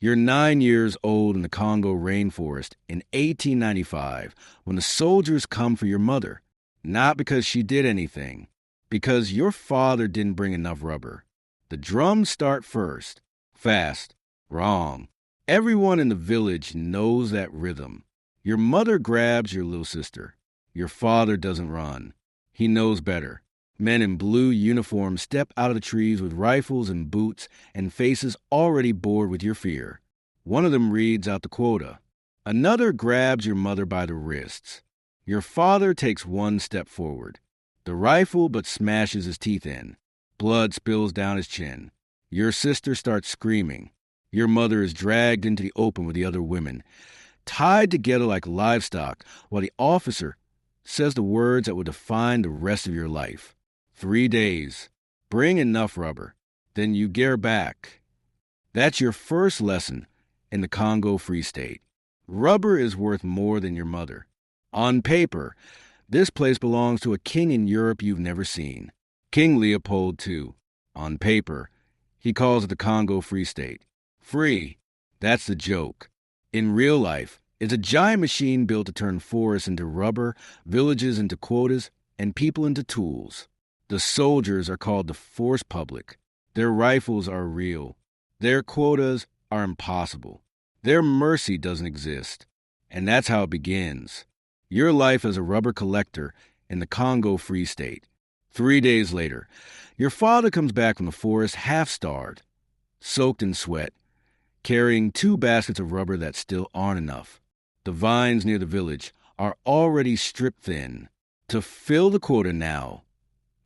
You're 9 years old in the Congo rainforest in 1895 when the soldiers come for your mother, not because she did anything, because your father didn't bring enough rubber. The drums start first. Fast. Wrong. Everyone in the village knows that rhythm. Your mother grabs your little sister. Your father doesn't run. He knows better. Men in blue uniforms step out of the trees with rifles and boots and faces already bored with your fear. One of them reads out the quota. Another grabs your mother by the wrists. Your father takes one step forward. The rifle but smashes his teeth in. Blood spills down his chin. Your sister starts screaming. Your mother is dragged into the open with the other women, tied together like livestock, while the officer says the words that will define the rest of your life. 3 days. Bring enough rubber. Then you gear back. That's your first lesson in the Congo Free State. Rubber is worth more than your mother. On paper, this place belongs to a king in Europe you've never seen. King Leopold II. On paper, he calls it the Congo Free State. Free. That's the joke. In real life, it's a giant machine built to turn forests into rubber, villages into quotas, and people into tools. The soldiers are called the force public. Their rifles are real. Their quotas are impossible. Their mercy doesn't exist. And that's how it begins. Your life as a rubber collector in the Congo Free State. 3 days later, your father comes back from the forest half-starved, soaked in sweat, carrying 2 baskets of rubber that still aren't enough. The vines near the village are already stripped thin. To fill the quota now,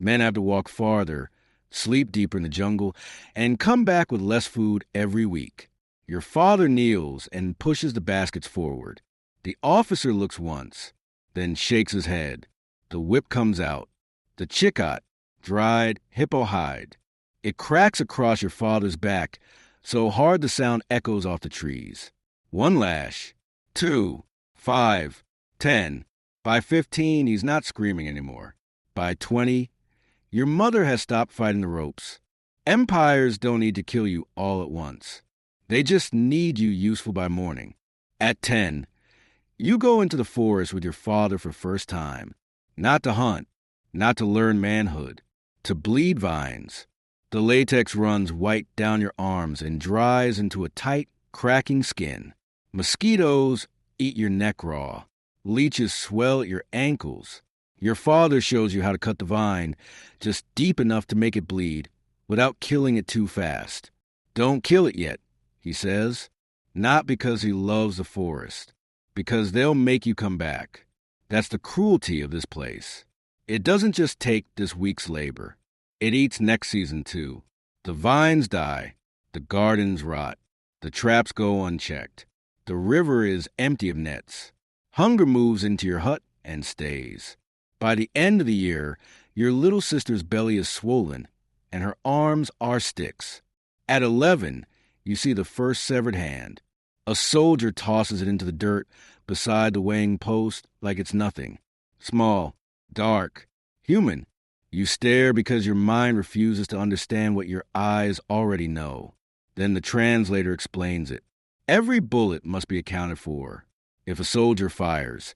men have to walk farther, sleep deeper in the jungle, and come back with less food every week. Your father kneels and pushes the baskets forward. The officer looks once, then shakes his head. The whip comes out. The chicot, dried hippo hide. It cracks across your father's back, so hard the sound echoes off the trees. 1 lash, 2, 5, 10. By 15, he's not screaming anymore. By 20, your mother has stopped fighting the ropes. Empires don't need to kill you all at once. They just need you useful by morning. At 10, you go into the forest with your father for first time. Not to hunt, not to learn manhood, to bleed vines. The latex runs white down your arms and dries into a tight, cracking skin. Mosquitoes eat your neck raw. Leeches swell at your ankles. Your father shows you how to cut the vine, just deep enough to make it bleed, without killing it too fast. Don't kill it yet, he says. Not because he loves the forest, because they'll make you come back. That's the cruelty of this place. It doesn't just take this week's labor. It eats next season too. The vines die. The gardens rot. The traps go unchecked. The river is empty of nets. Hunger moves into your hut and stays. By the end of the year, your little sister's belly is swollen, and her arms are sticks. At 11, you see the first severed hand. A soldier tosses it into the dirt beside the weighing post like it's nothing. Small, dark, human. You stare because your mind refuses to understand what your eyes already know. Then the translator explains it. Every bullet must be accounted for. If a soldier fires,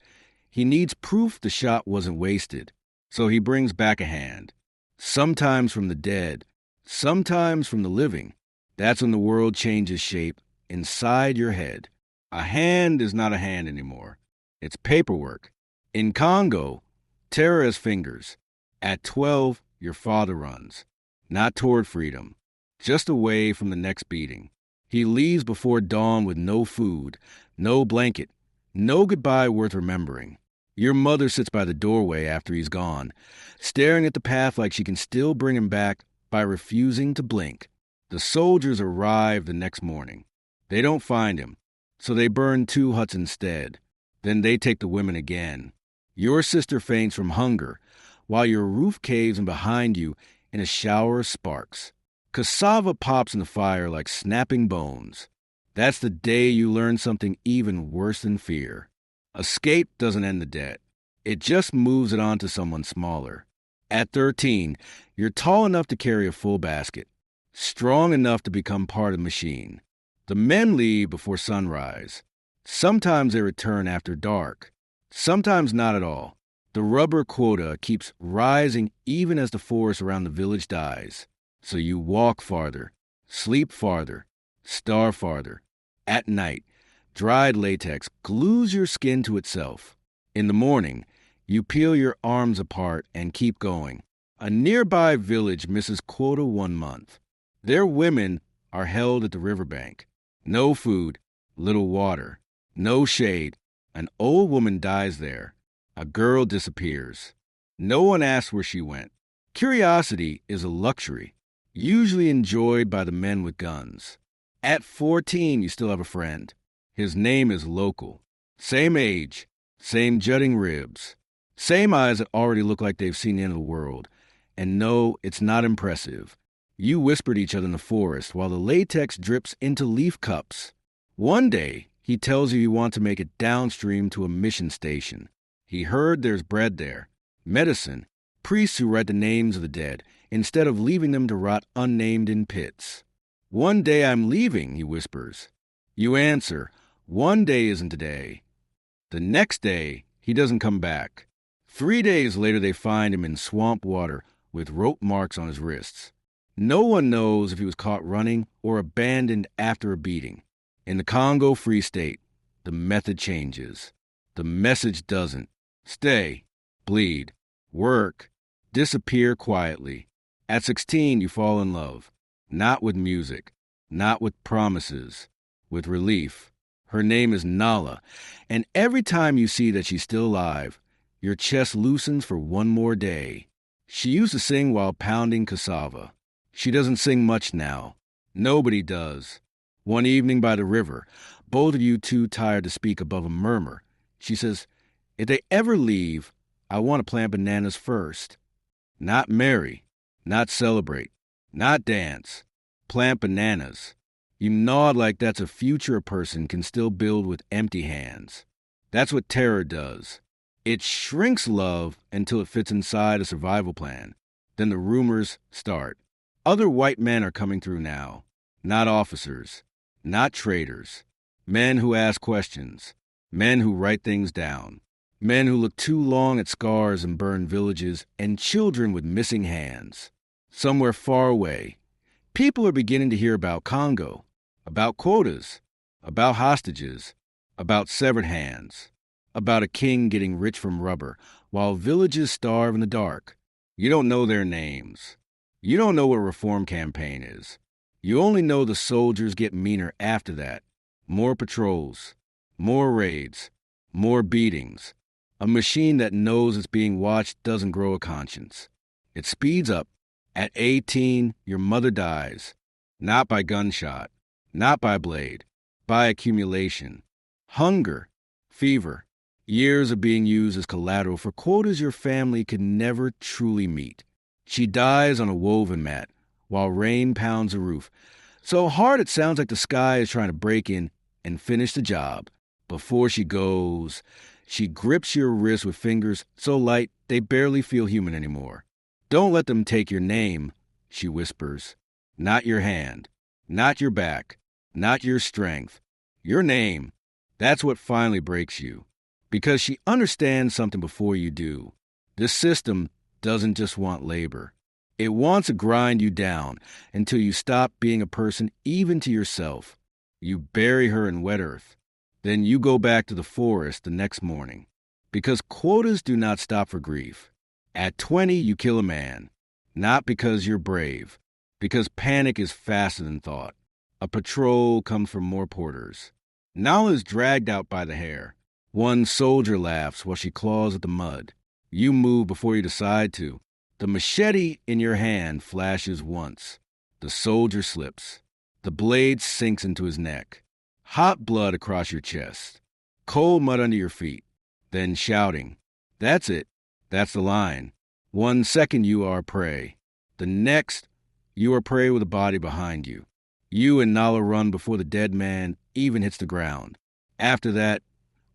he needs proof the shot wasn't wasted, so he brings back a hand. Sometimes from the dead, sometimes from the living. That's when the world changes shape inside your head. A hand is not a hand anymore. It's paperwork. In Congo, terror has fingers. At 12, your father runs. Not toward freedom, just away from the next beating. He leaves before dawn with no food, no blanket, no goodbye worth remembering. Your mother sits by the doorway after he's gone, staring at the path like she can still bring him back by refusing to blink. The soldiers arrive the next morning. They don't find him, so they burn 2 huts instead. Then they take the women again. Your sister faints from hunger, while your roof caves in behind you in a shower of sparks. Cassava pops in the fire like snapping bones. That's the day you learn something even worse than fear. Escape doesn't end the debt. It just moves it on to someone smaller. At 13, you're tall enough to carry a full basket, strong enough to become part of the machine. The men leave before sunrise. Sometimes they return after dark. Sometimes not at all. The rubber quota keeps rising even as the forest around the village dies. So you walk farther, sleep farther, starve farther. At night, dried latex glues your skin to itself. In the morning, you peel your arms apart and keep going. A nearby village misses quota 1 month. Their women are held at the riverbank. No food, little water, no shade. An old woman dies there. A girl disappears. No one asks where she went. Curiosity is a luxury, usually enjoyed by the men with guns. At 14, you still have a friend. His name is Local. Same age, same jutting ribs, same eyes that already look like they've seen the end of the world. And no, it's not impressive. You whisper to each other in the forest while the latex drips into leaf cups. One day, he tells you want to make it downstream to a mission station. He heard there's bread there, medicine, priests who write the names of the dead instead of leaving them to rot unnamed in pits. One day I'm leaving, he whispers. You answer, one day isn't today. The next day, he doesn't come back. 3 days later, they find him in swamp water with rope marks on his wrists. No one knows if he was caught running or abandoned after a beating. In the Congo Free State, the method changes. The message doesn't. Stay, bleed, work, disappear quietly. At 16, you fall in love. Not with music, not with promises, with relief. Her name is Nala, and every time you see that she's still alive, your chest loosens for one more day. She used to sing while pounding cassava. She doesn't sing much now. Nobody does. One evening by the river, both of you too tired to speak above a murmur, she says, if they ever leave, I want to plant bananas first. Not marry, not celebrate, not dance. Plant bananas. You nod like that's a future a person can still build with empty hands. That's what terror does. It shrinks love until it fits inside a survival plan. Then the rumors start. Other white men are coming through now. Not officers, not traitors. Men who ask questions. Men who write things down. Men who look too long at scars and burned villages, and children with missing hands. Somewhere far away, people are beginning to hear about Congo, about quotas, about hostages, about severed hands, about a king getting rich from rubber while villages starve in the dark. You don't know their names. You don't know what a reform campaign is. You only know the soldiers get meaner after that. More patrols, more raids, more beatings. A machine that knows it's being watched doesn't grow a conscience. It speeds up. At 18, your mother dies. Not by gunshot, not by blade, by accumulation. Hunger, fever, years of being used as collateral for quotas your family could never truly meet. She dies on a woven mat while rain pounds the roof. So hard it sounds like the sky is trying to break in and finish the job. Before she goes, she grips your wrist with fingers so light they barely feel human anymore. Don't let them take your name, she whispers. Not your hand, not your back, not your strength. Your name. That's what finally breaks you. Because she understands something before you do. This system doesn't just want labor. It wants to grind you down until you stop being a person even to yourself. You bury her in wet earth. Then you go back to the forest the next morning. Because quotas do not stop for grief. At 20, you kill a man. Not because you're brave. Because panic is faster than thought. A patrol comes for more porters. Nala is dragged out by the hair. One soldier laughs while she claws at the mud. You move before you decide to. The machete in your hand flashes once. The soldier slips. The blade sinks into his neck. Hot blood across your chest. Cold mud under your feet. Then shouting. That's it. That's the line. 1 second you are prey. The next, you are prey with a body behind you. You and Nala run before the dead man even hits the ground. After that,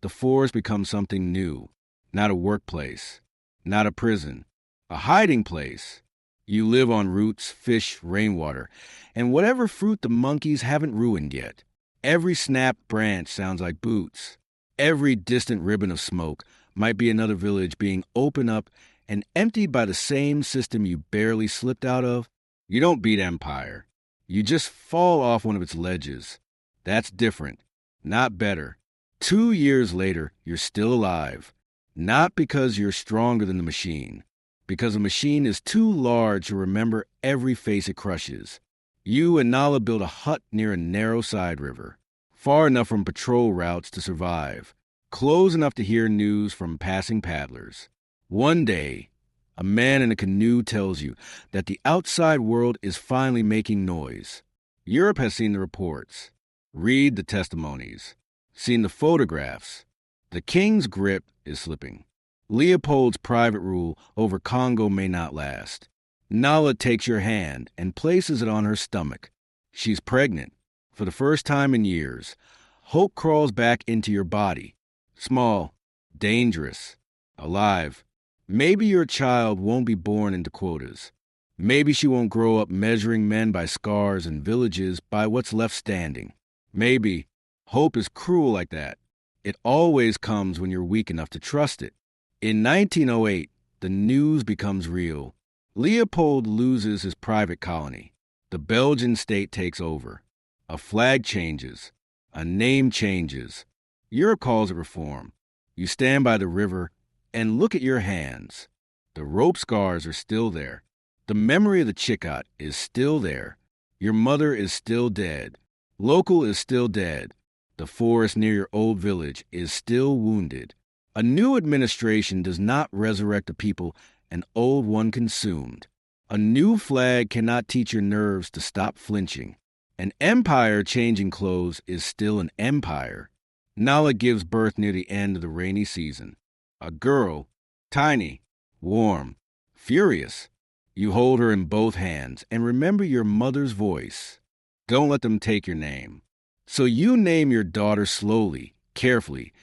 the forest becomes something new. Not a workplace. Not a prison. A hiding place. You live on roots, fish, rainwater, and whatever fruit the monkeys haven't ruined yet. Every snapped branch sounds like boots. Every distant ribbon of smoke might be another village being opened up and emptied by the same system you barely slipped out of. You don't beat empire. You just fall off one of its ledges. That's different, not better. 2 years later, you're still alive. Not because you're stronger than the machine, because the machine is too large to remember every face it crushes. You and Nala built a hut near a narrow side river, far enough from patrol routes to survive, close enough to hear news from passing paddlers. One day, a man in a canoe tells you that the outside world is finally making noise. Europe has seen the reports, read the testimonies, seen the photographs. The king's grip is slipping. Leopold's private rule over Congo may not last. Nala takes your hand and places it on her stomach. She's pregnant. For the first time in years, hope crawls back into your body. Small, dangerous, alive. Maybe your child won't be born into quotas. Maybe she won't grow up measuring men by scars and villages by what's left standing. Maybe hope is cruel like that. It always comes when you're weak enough to trust it. In 1908, the news becomes real. Leopold loses his private colony. The Belgian state takes over. A flag changes. A name changes. Europe calls it reform. You stand by the river and look at your hands. The rope scars are still there. The memory of the chicot is still there. Your mother is still dead. Local is still dead. The forest near your old village is still wounded. A new administration does not resurrect a people an old one consumed. A new flag cannot teach your nerves to stop flinching. An empire changing clothes is still an empire. Nala gives birth near the end of the rainy season. A girl, tiny, warm, furious. You hold her in both hands and remember your mother's voice. Don't let them take your name. So you name your daughter slowly, carefully,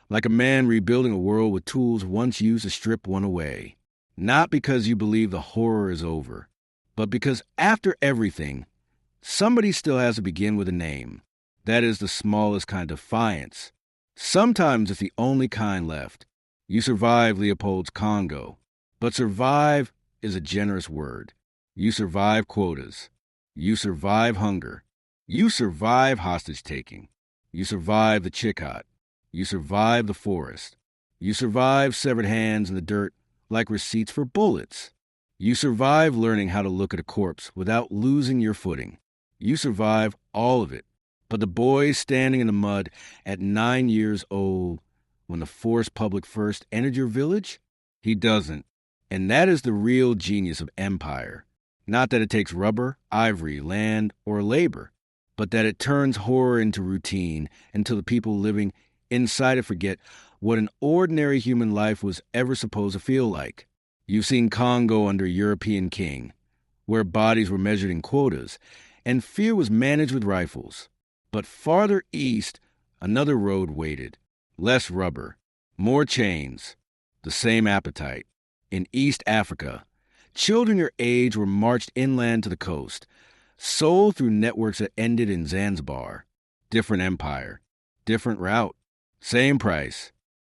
like a man rebuilding a world with tools once used to strip one away. Not because you believe the horror is over, but because after everything, somebody still has to begin with a name. That is the smallest kind of defiance. Sometimes it's the only kind left. You survive Leopold's Congo, but survive is a generous word. You survive quotas. You survive hunger. You survive hostage-taking. You survive the chicot. You survive the forest. You survive severed hands in the dirt like receipts for bullets. You survive learning how to look at a corpse without losing your footing. You survive all of it. But the boy standing in the mud at 9 years old when the forest public first entered your village? He doesn't. And that is the real genius of empire. Not that it takes rubber, ivory, land, or labor, but that it turns horror into routine until the people living inside it forget what an ordinary human life was ever supposed to feel like. You've seen Congo under a European king, where bodies were measured in quotas, and fear was managed with rifles. But farther east, another road waited. Less rubber, more chains, the same appetite. In East Africa, children your age were marched inland to the coast, sold through networks that ended in Zanzibar. Different empire, different route, same price.